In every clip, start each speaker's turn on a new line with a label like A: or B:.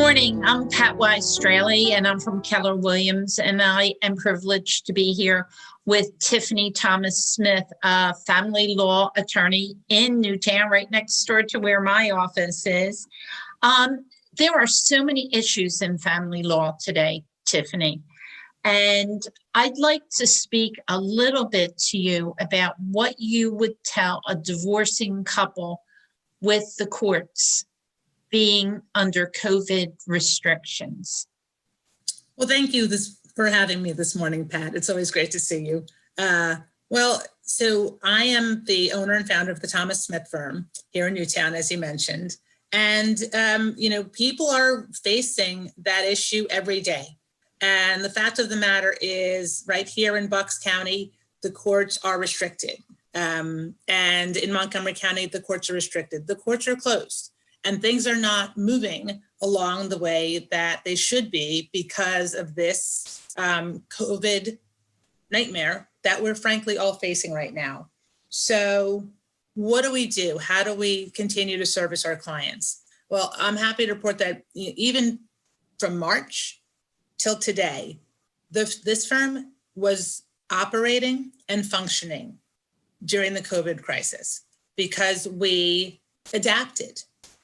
A: morning. I'm Pat Wise Straley, and I'm from Keller Williams, and I am privileged to be here with Tiffany Thomas Smith, a family law attorney in Newtown, right next door to where my office is. There are so many issues in family law today, Tiffany, and I'd like to speak a little bit to you about what you would tell a divorcing couple with the courts being under COVID restrictions.
B: Well, thank you for having me this morning, Pat. It's always great to see you. So I am the owner and founder of the Thomas Smith firm here in Newtown, as you mentioned. And, people are facing that issue every day. And the fact of the matter is, right here in Bucks County, the courts are restricted. And in Montgomery County, the courts are restricted. The courts are closed. And things are not moving along the way that they should be because of this COVID nightmare that we're frankly all facing right now. So what do we do? How do we continue to service our clients? Well, I'm happy to report that even from March till today, this firm was operating and functioning during the COVID crisis because we adapted.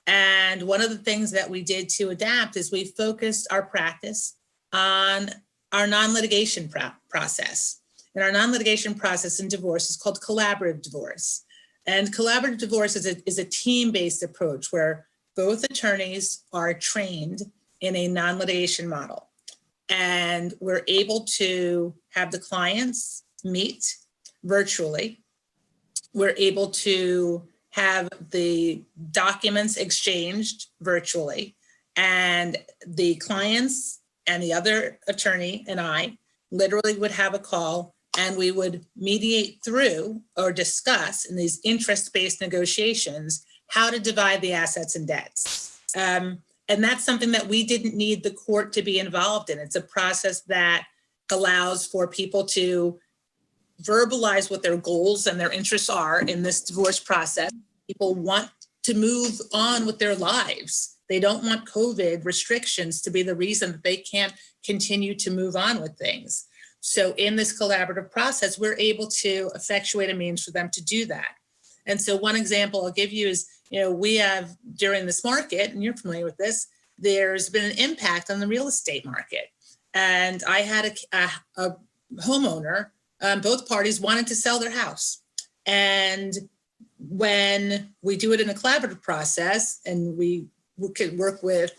B: And one of the things that we did to adapt is we focused our practice on our non-litigation process. And our non-litigation process in divorce is called collaborative divorce. And collaborative divorce is a team-based approach where both attorneys are trained in a non-litigation model. And we're able to have the clients meet virtually. We're able to have the documents exchanged virtually, and the clients and the other attorney and I literally would have a call, and we would mediate through or discuss in these interest-based negotiations how to divide the assets and debts. And that's something that we didn't need the court to be involved in. It's a process that allows for people to verbalize what their goals and their interests are in this divorce process. People want to move on with their lives. They don't want COVID restrictions to be the reason that they can't continue to move on with things. So in this collaborative process, we're able to effectuate a means for them to do that. And so one example I'll give you is, we have during this market, and you're familiar with this, there's been an impact on the real estate market. And I had a homeowner, both parties wanted to sell their house. And when we do it in a collaborative process, and we can work with,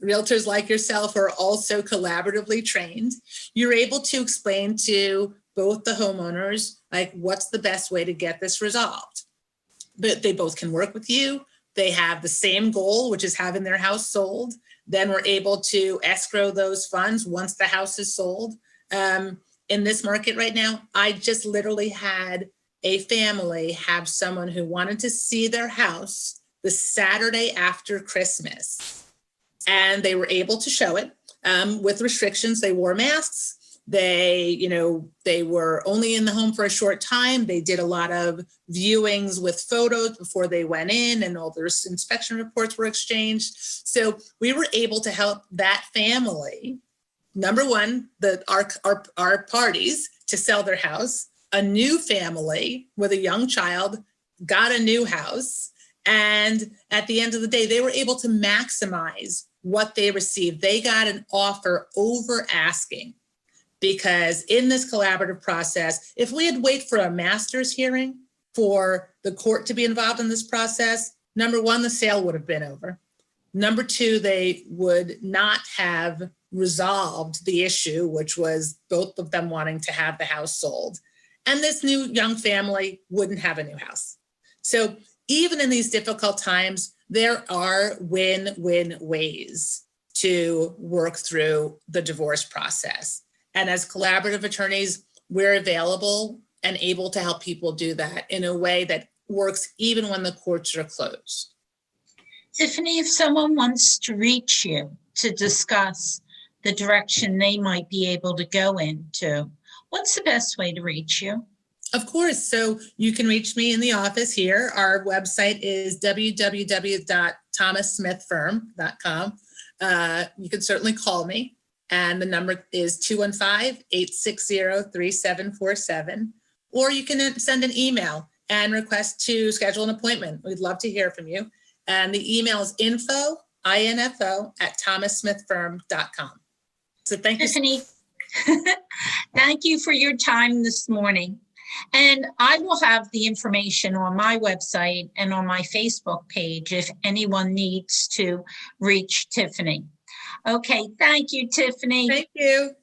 B: realtors like yourself who are also collaboratively trained, you're able to explain to both the homeowners, like, what's the best way to get this resolved. But they both can work with you. They have the same goal, which is having their house sold. Then we're able to escrow those funds once the house is sold. In this market right now, I just literally had a family have someone who wanted to see their house the Saturday after Christmas. And they were able to show it with restrictions. They wore masks. They were only in the home for a short time. They did a lot of viewings with photos before they went in, and all their inspection reports were exchanged. So we were able to help that family, number one, our parties to sell their house. A new family with a young child got a new house. And at the end of the day, they were able to maximize what they received. They got an offer over asking, because in this collaborative process, if we had waited for a master's hearing for the court to be involved in this process, number one, the sale would have been over. Number two, they would not have resolved the issue, which was both of them wanting to have the house sold. And this new young family wouldn't have a new house. So even in these difficult times, there are win-win ways to work through the divorce process. And as collaborative attorneys, we're available and able to help people do that in a way that works even when the courts are closed.
A: Tiffany, if someone wants to reach you to discuss the direction they might be able to go into, what's the best way to reach you?
B: Of course. So you can reach me in the office here. Our website is www.thomassmithfirm.com. you can certainly call me. And the number is 215-860-3747. Or you can send an email and request to schedule an appointment. We'd love to hear from you. And the email is info@thomassmithfirm.com. So thank you.
A: Tiffany, thank you for your time this morning. And I will have the information on my website and on my Facebook page if anyone needs to reach Tiffany. Okay, thank you, Tiffany.
B: Thank you.